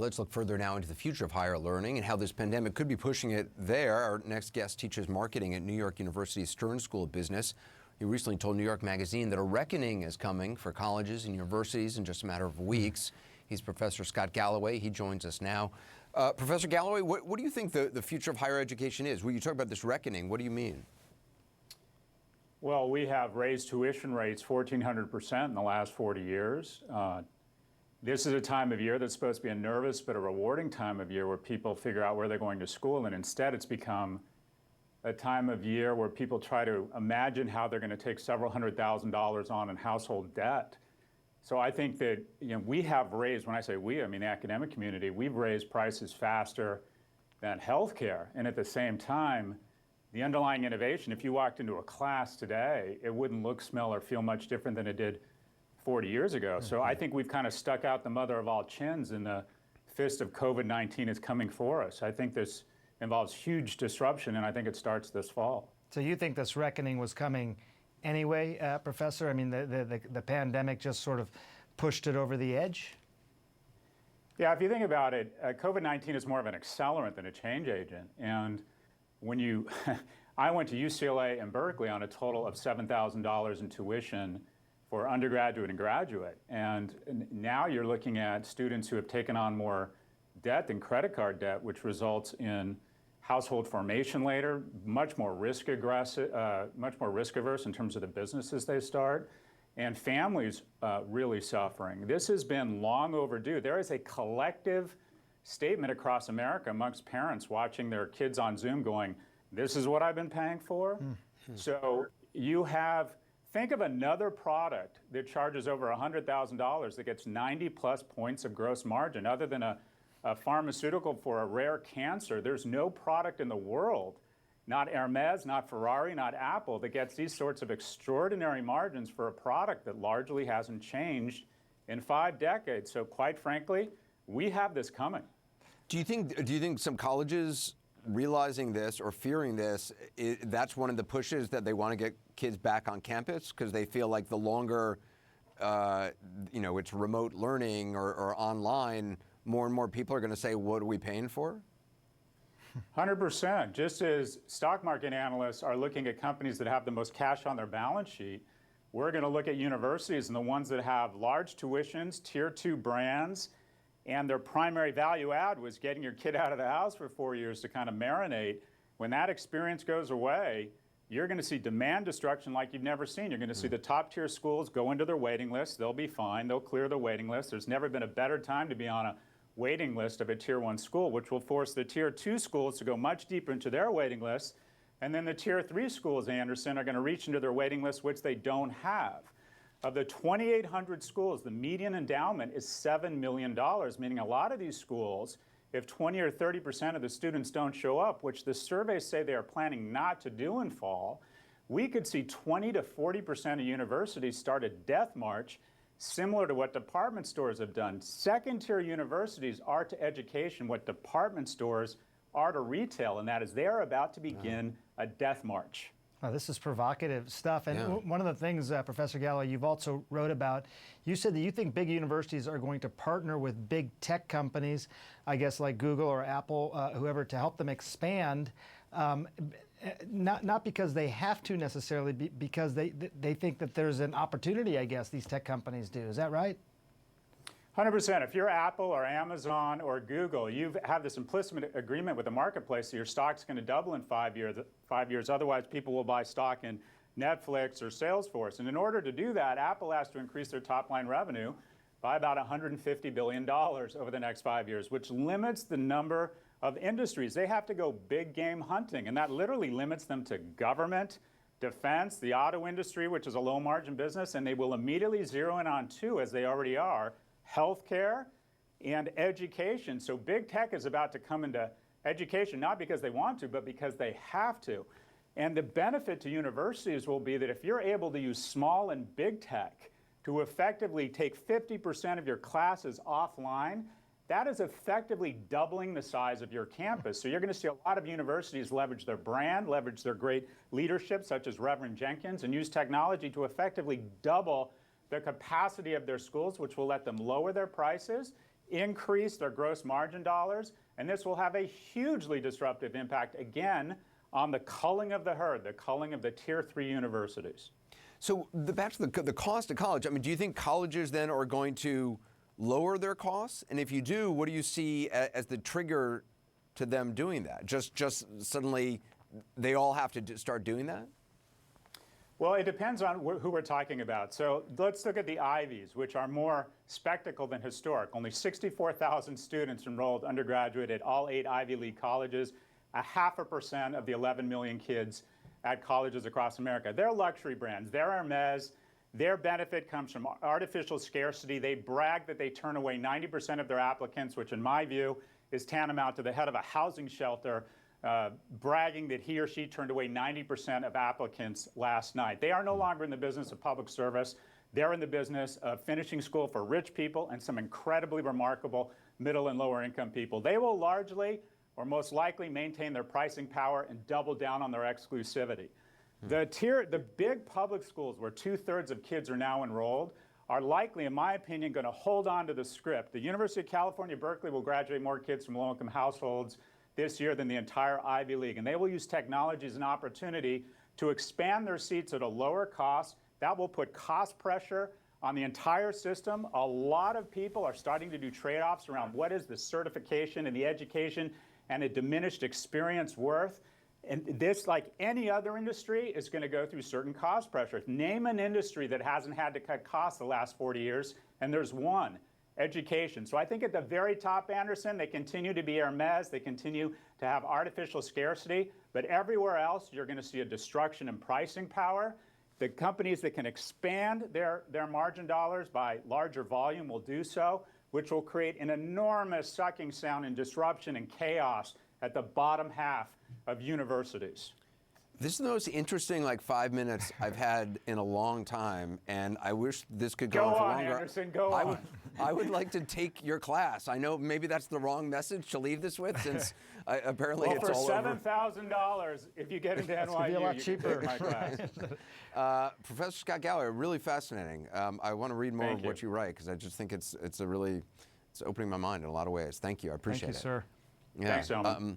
Let's look further now into the future of higher learning and how this pandemic could be pushing it there. Our next guest teaches marketing at New York University's Stern School of Business. He recently told New York Magazine that a reckoning is coming for colleges and universities in just a matter of weeks. He's Professor Scott Galloway. He joins us now. Professor Galloway, what do you think the future of higher education is? When you talk about this reckoning, what do you mean? Well, we have raised tuition rates 1,400% in the last 40 years. This is a time of year that's supposed to be a nervous but a rewarding time of year where people figure out where they're going to school, and instead it's become a time of year where people try to imagine how they're going to take several $100,000s on in household debt. So I think that we have raised, when I say we, I mean the academic community, we've raised prices faster than healthcare. And at the same time, the underlying innovation, if you walked into a class today, it wouldn't look, smell, or feel much different than it did 40 years ago. So I think we've kind of stuck out the mother of all chins, and the fist of COVID-19 is coming for us. I think this involves huge disruption, and I think it starts this fall. So you think this reckoning was coming anyway, Professor? I mean, the pandemic just sort of pushed it over the edge? Yeah, if you think about it, COVID-19 is more of an accelerant than a change agent. And when you, I went to UCLA and Berkeley on a total of $7,000 in tuition for undergraduate and graduate. And now you're looking at students who have taken on more debt than credit card debt, which results in household formation later, much more risk averse in terms of the businesses they start, and families really suffering. This has been long overdue. There is a collective statement across America amongst parents watching their kids on Zoom going, this is what I've been paying for. So you have, think of another product that charges over $100,000 that gets 90 plus points of gross margin. Other than a pharmaceutical for a rare cancer, there's no product in the world, not Hermes, not Ferrari, not Apple, that gets these sorts of extraordinary margins for a product that largely hasn't changed in 5 decades. So quite frankly, we have this coming. Do you think some colleges realizing this or fearing this, that's one of the pushes that they want to get kids back on campus because they feel like the longer, it's remote learning or online, more and more people are going to say, what are we paying for? 100%. Just as stock market analysts are looking at companies that have the most cash on their balance sheet, we're going to look at universities and the ones that have large tuitions, tier 2 brands, and their primary value add was getting your kid out of the house for 4 years to kind of marinate. When that experience goes away, you're going to see demand destruction like you've never seen. You're going to see the top tier schools go into their waiting list. They'll be fine. They'll clear the waiting list. There's never been a better time to be on a waiting list of a tier 1 school, which will force the tier 2 schools to go much deeper into their waiting lists. And then the tier 3 schools, Anderson, are going to reach into their waiting list, which they don't have. Of the 2,800 schools, the median endowment is $7 million, meaning a lot of these schools, if 20 or 30% of the students don't show up, which the surveys say they are planning not to do in fall, we could see 20 to 40% of universities start a death march similar to what department stores have done. Second-tier universities are to education what department stores are to retail, and that is they are about to begin a death march. Oh, this is provocative stuff. And one of the things, Professor Galloway, you've also wrote about, you said that you think big universities are going to partner with big tech companies, I guess like Google or Apple, whoever, to help them expand, not because they have to necessarily, because they think that there's an opportunity, I guess, these tech companies do. Is that right? 100%. If you're Apple or Amazon or Google, you have this implicit agreement with the marketplace that your stock's going to double in 5 years. Otherwise, people will buy stock in Netflix or Salesforce. And in order to do that, Apple has to increase their top-line revenue by about $150 billion over the next 5 years, which limits the number of industries. They have to go big game hunting, and that literally limits them to government, defense, the auto industry, which is a low-margin business, and they will immediately zero in on 2, as they already are, healthcare and education. So big tech is about to come into education, not because they want to, but because they have to. And the benefit to universities will be that if you're able to use small and big tech to effectively take 50% of your classes offline, that is effectively doubling the size of your campus. So you're going to see a lot of universities leverage their brand, leverage their great leadership, such as Reverend Jenkins, and use technology to effectively double the capacity of their schools, which will let them lower their prices, increase their gross margin dollars, and this will have a hugely disruptive impact, again, on the culling of the herd, the culling of the Tier 3 universities. So back to the cost of college. I mean, do you think colleges then are going to lower their costs? And if you do, what do you see as the trigger to them doing that? Just suddenly they all have to start doing that? Well, it depends on who we're talking about. So let's look at the Ivies, which are more spectacle than historic. Only 64,000 students enrolled undergraduate at all 8 Ivy League colleges, 0.5% of the 11 million kids at colleges across America. They're luxury brands. They're Hermes. Their benefit comes from artificial scarcity. They brag that they turn away 90% of their applicants, which in my view is tantamount to the head of a housing shelter bragging that he or she turned away 90% of applicants last night. They are no longer in the business of public service. They're in the business of finishing school for rich people and some incredibly remarkable middle and lower income people. They will largely or most likely maintain their pricing power and double down on their exclusivity. The big public schools where 2/3 of kids are now enrolled are likely, in my opinion, going to hold on to the script. The University of California, Berkeley will graduate more kids from low-income households this year than the entire Ivy League. And they will use technology as an opportunity to expand their seats at a lower cost. That will put cost pressure on the entire system. A lot of people are starting to do trade-offs around what is the certification and the education and a diminished experience worth. And this, like any other industry, is going to go through certain cost pressures. Name an industry that hasn't had to cut costs the last 40 years, and there's one. Education. So I think at the very top, Anderson, they continue to be Hermes, they continue to have artificial scarcity, but everywhere else you're going to see a destruction in pricing power. The companies that can expand their margin dollars by larger volume will do so, which will create an enormous sucking sound and disruption and chaos at the bottom half of universities. This is the most interesting 5 minutes I've had in a long time, and I wish this could go on for longer. Anderson, go on. I would like to take your class. I know maybe that's the wrong message to leave this with, since apparently well, it's all over. for $7,000, if you get into NYU, be a lot you cheaper. can take my class. Professor Scott Galloway, really fascinating. I want to read more of what you write because I just think it's opening my mind in a lot of ways. Thank you. I appreciate it. Thank you, sir. Yeah. Thanks, gentlemen.